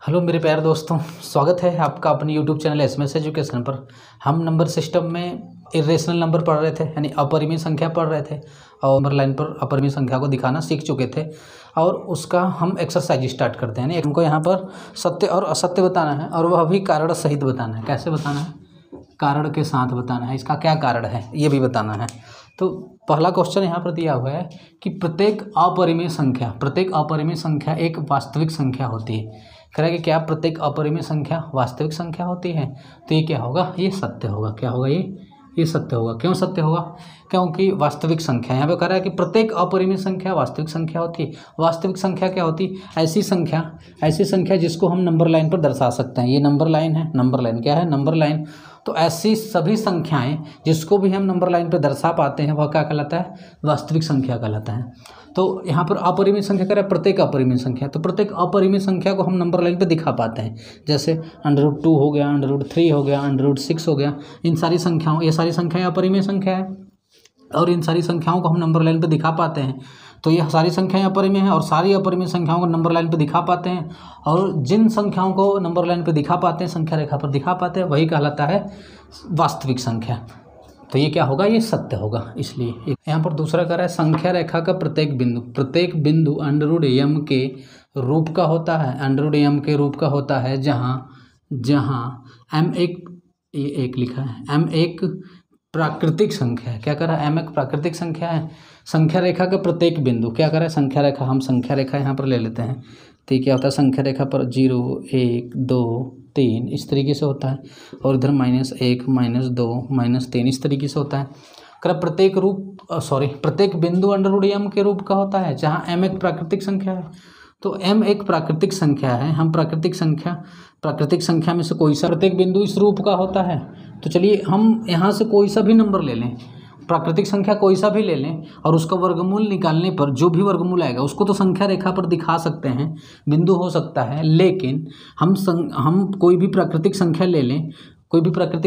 Hello मेरे प्यारे दोस्तों, स्वागत है आपका अपने यूट्यूब चैनल एसएमएस एजुकेशन पर। हम नंबर सिस्टम में इरेशनल नंबर पढ़ रहे थे, यानी अपरिमेय संख्या पढ़ रहे थे और नंबर लाइन पर अपरिमेय संख्या को दिखाना सीख चुके थे। और उसका हम एक्सरसाइज स्टार्ट करते हैं। यानी हमको यहाँ पर सत्य और असत्य बताना है, और वह भी कारण सहित बताना है। कैसे बताना है? कारण के साथ बताना है। इसका क्या कारण है ये भी बताना है। तो पहला क्वेश्चन यहाँ पर दिया हुआ है कि प्रत्येक अपरिमेय संख्या एक वास्तविक संख्या होती है। कह रहा है कि क्या प्रत्येक अपरिमेय संख्या वास्तविक संख्या होती है? तो ये क्या होगा? ये सत्य होगा। क्या होगा? ये सत्य होगा। क्यों सत्य होगा? क्योंकि वास्तविक संख्या, यहाँ पे कह रहा है कि प्रत्येक अपरिमेय संख्या वास्तविक संख्या होती है। वास्तविक संख्या क्या होती है? ऐसी संख्या जिसको हम नंबर लाइन पर दर्शा सकते हैं। ये नंबर लाइन है। नंबर लाइन क्या है? Number line. तो ऐसी सभी संख्याएं जिसको भी हम नंबर लाइन पर दर्शा पाते हैं वह क्या कहलाता है? वास्तविक संख्या कहलाता है। तो यहाँ पर अपरिमेय संख्या कह रहा है प्रत्येक अपरिमेय संख्या। तो प्रत्येक अपरिमेय संख्या को हम नंबर लाइन पे दिखा पाते हैं। जैसे √2 हो गया, √3 हो गया, √6 हो गया। इन सारी संख्याओं, ये सारी संख्याएं अपरिमेय संख्या है और इन सारी संख्याओं को हम नंबर लाइन पे दिखा पाते हैं। तो ये सारी संख्याएं अपरिमेय हैं और सारी अपरिमेय संख्याओं को नंबर लाइन पे दिखा पाते हैं। और जिन संख्याओं को नंबर लाइन पे दिखा पाते हैं, संख्या रेखा पर दिखा पाते हैं, वही कहलाता है वास्तविक संख्या। तो ये क्या होगा? ये सत्य होगा। इसलिए यहाँ पर दूसरा कह रहा है संख्या रेखा का प्रत्येक बिंदु √m के रूप का होता है। √m के रूप का होता है जहाँ m एक लिखा है, m एक प्राकृतिक संख्या है। क्या कर रहा है? m एक प्राकृतिक संख्या है। संख्या रेखा का प्रत्येक बिंदु क्या कर रहा है? संख्या रेखा, हम संख्या रेखा यहाँ पर ले लेते हैं। तो ये क्या होता है? संख्या रेखा पर 0, 1, 2, 3 इस तरीके से होता है, और इधर -1, -2, -3 इस तरीके से होता है। प्रत्येक बिंदु √m के रूप का होता है जहाँ m एक प्राकृतिक संख्या है। तो m एक प्राकृतिक संख्या है। हम प्राकृतिक संख्या में से कोई सा प्रत्येक बिंदु इस रूप का होता है। तो चलिए हम यहाँ से कोई सा भी नंबर ले लें, प्राकृतिक संख्या कोई सा भी ले लें, और उसका वर्गमूल निकालने पर जो भी वर्गमूल आएगा उसको तो संख्या रेखा पर दिखा सकते हैं, बिंदु हो सकता है। लेकिन हम कोई भी प्राकृतिक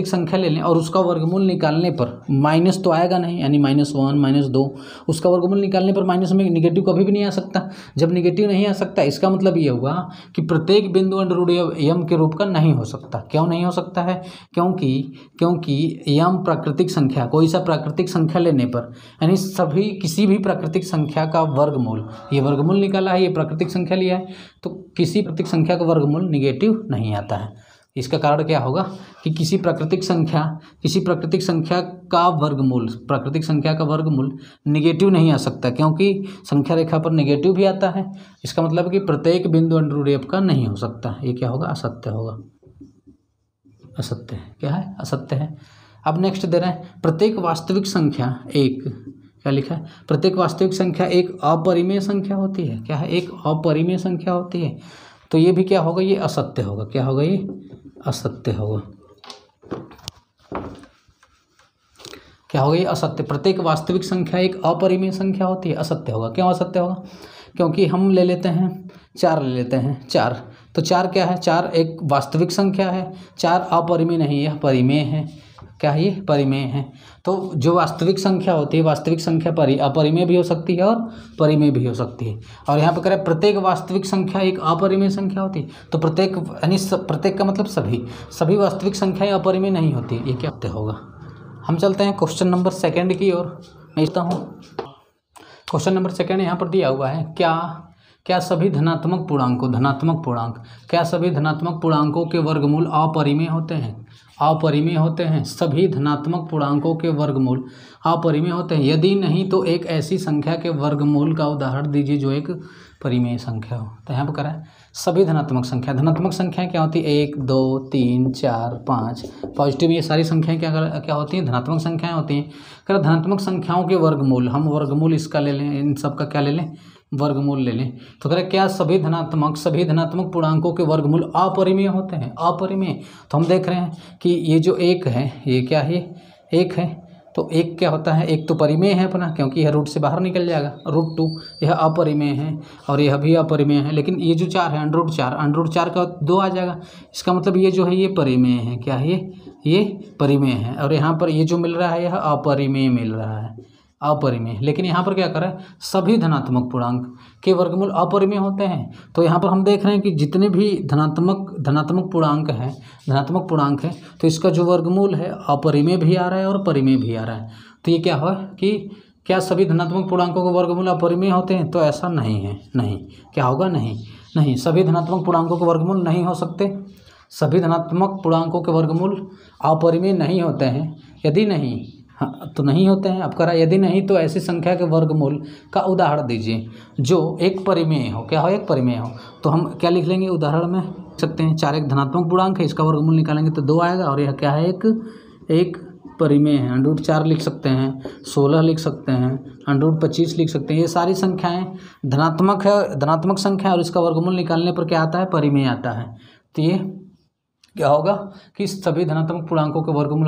संख्या ले लें और उसका वर्गमूल निकालने पर माइनस तो आएगा नहीं, यानी -1, -2। उसका वर्गमूल निकालने पर माइनस में निगेटिव कभी भी नहीं आ सकता। जब निगेटिव नहीं आ सकता, इसका मतलब ये हुआ कि प्रत्येक बिंदु √m के रूप का नहीं हो सकता। क्यों नहीं हो सकता है? क्योंकि m प्राकृतिक संख्या, कोई सा प्राकृतिक संख्या लेने पर, यानी किसी भी प्राकृतिक संख्या का वर्गमूल, ये वर्गमूल निकाला है, ये प्राकृतिक संख्या लिया है, तो किसी प्राकृतिक संख्या का वर्गमूल निगेटिव नहीं आता है। इसका कारण क्या होगा कि किसी प्राकृतिक संख्या का वर्गमूल निगेटिव नहीं आ सकता, क्योंकि संख्या रेखा पर निगेटिव भी आता है। इसका मतलब है कि प्रत्येक बिंदु √m का नहीं हो सकता। ये क्या होगा? असत्य होगा। असत्य है। क्या है? असत्य है। अब नेक्स्ट दे रहे हैं प्रत्येक वास्तविक संख्या एक, क्या लिखा है? प्रत्येक वास्तविक संख्या एक अपरिमेय संख्या होती है। क्या है? एक अपरिमेय संख्या होती है। तो ये भी क्या होगा? ये असत्य होगा। क्या होगा? ये असत्य होगा। क्या होगा? ये असत्य। प्रत्येक वास्तविक संख्या एक अपरिमेय संख्या होती है। असत्य होगा। क्यों असत्य होगा? क्योंकि हम ले लेते हैं 4। तो 4 क्या है? 4 एक वास्तविक संख्या है। 4 अपरिमेय नहीं, यह परिमेय है। क्या है? ये परिमेय है। तो जो वास्तविक संख्या होती है, वास्तविक संख्या अपरिमेय भी हो सकती है और परिमेय भी हो सकती है। और यहाँ पर कह रहा है प्रत्येक वास्तविक संख्या एक अपरिमेय संख्या होती है। तो प्रत्येक, यानी प्रत्येक का मतलब सभी वास्तविक संख्याएं अपरिमेय नहीं होती। ये क्या होगा? हम चलते हैं क्वेश्चन नंबर 2 की ओर। मैं लिखता हूँ क्वेश्चन नंबर 2 यहाँ पर दिया हुआ है, क्या सभी धनात्मक पूर्णांकों के वर्गमूल अपरिमेय होते हैं? सभी धनात्मक पूर्णांकों के वर्गमूल अपरिमेय होते हैं। यदि नहीं तो एक ऐसी संख्या के वर्गमूल का उदाहरण दीजिए जो एक परिमेय संख्या हो। तो यहाँ पर कह रहा है सभी धनात्मक संख्याएं क्या होती है? 1, 2, 3, 4, 5 पॉजिटिव, ये सारी संख्याएं क्या होती हैं? धनात्मक संख्याएं होती हैं। कह रहा धनात्मक संख्याओं के वर्गमूल, हम वर्गमूल इसका ले लें, इन सब का क्या ले लें? वर्गमूल ले लें। तो कह रहे क्या सभी धनात्मक पूर्णांकों के वर्गमूल अपरिमेय होते हैं? अपरिमेय। तो हम देख रहे हैं कि ये जो 1 है, ये क्या है? 1 है। तो 1 क्या होता है? 1 तो परिमेय है अपना, क्योंकि यह रूट से बाहर निकल जाएगा। √2 यह अपरिमेय है और यह भी अपरिमेय है। लेकिन ये जो 4 है, √4 का 2 आ जाएगा। इसका मतलब ये जो है ये परिमेय है। क्या है? ये परिमेय है। और यहाँ पर ये जो मिल रहा है यह अपरिमेय मिल रहा है। अपरिमेय। लेकिन यहाँ पर क्या करें, सभी धनात्मक पूर्णांक के वर्गमूल अपरिमेय होते हैं। तो यहाँ पर हम देख रहे हैं कि जितने भी धनात्मक पूर्णांक हैं तो इसका जो वर्गमूल है अपरिमेय भी आ रहा है और परिमेय भी आ रहा है। तो ये क्या हुआ कि क्या सभी धनात्मक पूर्णांकों के वर्गमूल अपरिमेय होते हैं? तो ऐसा नहीं है, नहीं। क्या होगा? नहीं, सभी धनात्मक पूर्णांकों के वर्गमूल नहीं हो सकते। सभी धनात्मक पूर्णांकों के वर्गमूल अपरिमेय नहीं होते हैं। यदि नहीं, हाँ तो नहीं होते हैं। अब करा यदि नहीं तो ऐसी संख्या के वर्गमूल का उदाहरण दीजिए जो एक परिमेय हो। क्या हो? एक परिमेय हो। तो हम क्या लिख लेंगे उदाहरण में? लिख सकते हैं 4 एक धनात्मक पूर्णांक है, इसका वर्गमूल निकालेंगे तो 2 आएगा। और यह क्या है? एक परिमेय है। √4 लिख सकते हैं, 16 लिख सकते हैं, √25 लिख सकते हैं। ये सारी संख्याएं धनात्मक है, धनात्मक संख्या, और इसका वर्गमूल निकालने पर क्या आता है? परिमेय आता है। तो ये क्या होगा कि सभी धनात्मक पूर्णांकों के वर्गमूल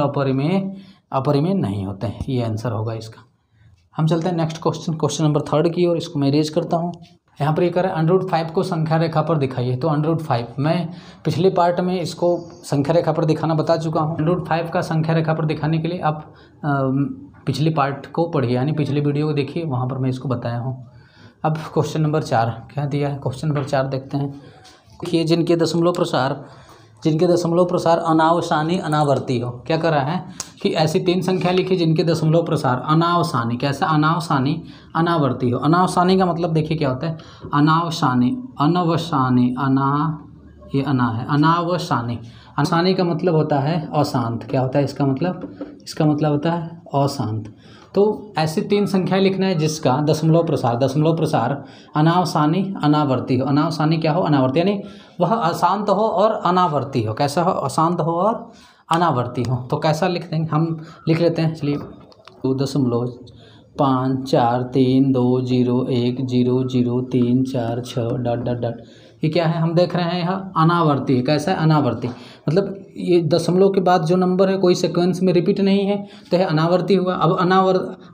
अपरिमेय नहीं होते हैं। ये आंसर होगा इसका। हम चलते हैं नेक्स्ट क्वेश्चन नंबर 3 की ओर। इसको मैं इरेज करता हूँ। यहाँ पर ये कह रहा है √5 को संख्या रेखा पर दिखाइए। तो √5 मैं पिछले पार्ट में इसको संख्या रेखा पर दिखाना बता चुका हूँ। √5 का संख्या रेखा पर दिखाने के लिए आप पिछले पार्ट को पढ़िए, यानी पिछले वीडियो को देखिए, वहाँ पर मैं इसको बताया हूँ। अब क्वेश्चन नंबर 4 क्या दिया है? क्वेश्चन नंबर 4 देखते हैं। देखिए, जिनके दशमलव प्रसार अनावसानी अनावर्ती हो। क्या कर रहा है कि ऐसी 3 संख्या लिखी जिनके दशमलव प्रसार अनावसानी, कैसा? अनावसानी अनावर्ती हो। अनावसानी का मतलब देखिए क्या होता है? अनावसानी, अनवसानी, ये अना है, अनावसानी। अनावसानी का मतलब होता है अशांत। क्या होता है इसका मतलब? इसका मतलब होता है अशांत। तो ऐसी 3 संख्याएं लिखना है जिसका दशमलव प्रसार अनावसानी अनावर्ती हो। अनावसानी क्या हो? अनावर्ती, यानी वह अशांत हो और अनावर्ती हो। कैसा हो? अशांत हो और अनावर्ती हो। तो कैसा लिख देंगे? हम लिख लेते हैं, चलिए 2.54320100346 ... ये क्या है? हम देख रहे हैं यह अनावर्ती है। कैसा है? अनावर्ती, मतलब ये दशमलव के बाद जो नंबर है कोई सीक्वेंस में रिपीट नहीं है, तो यह अनावर्ती हुआ। अब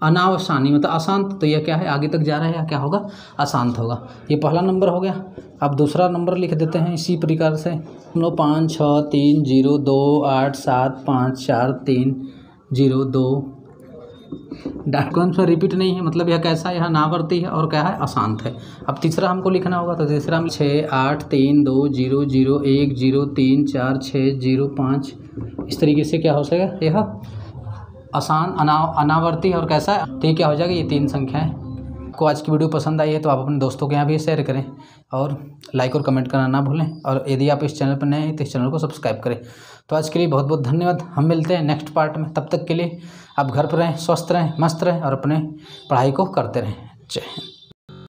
अनावसानी मतलब अशांत, तो यह क्या है? आगे तक जा रहा है, या क्या होगा? अशांत होगा। ये पहला नंबर हो गया। अब दूसरा नंबर लिख देते हैं इसी प्रकार से 5630287543002। डायक्वेंस में रिपीट नहीं है, मतलब यह कैसा है? यह अनावर्ती है और क्या है? अशांत है। अब तीसरा हमको लिखना होगा, तो तीसरा में 68320010034605। इस तरीके से क्या हो सकेगा? यह अनावर्ती है और कैसा है? तो ये क्या हो जाएगा? ये 3 संख्याएं। आपको आज की वीडियो पसंद आई है तो आप अपने दोस्तों के यहाँ भी शेयर करें और लाइक और कमेंट करना ना भूलें। और यदि आप इस चैनल पर नए हैं तो इस चैनल को सब्सक्राइब करें। तो आज के लिए बहुत बहुत धन्यवाद। हम मिलते हैं नेक्स्ट पार्ट में। तब तक के लिए आप घर पर रहें, स्वस्थ रहें, मस्त रहें और अपने पढ़ाई को करते रहें। जय हिंद।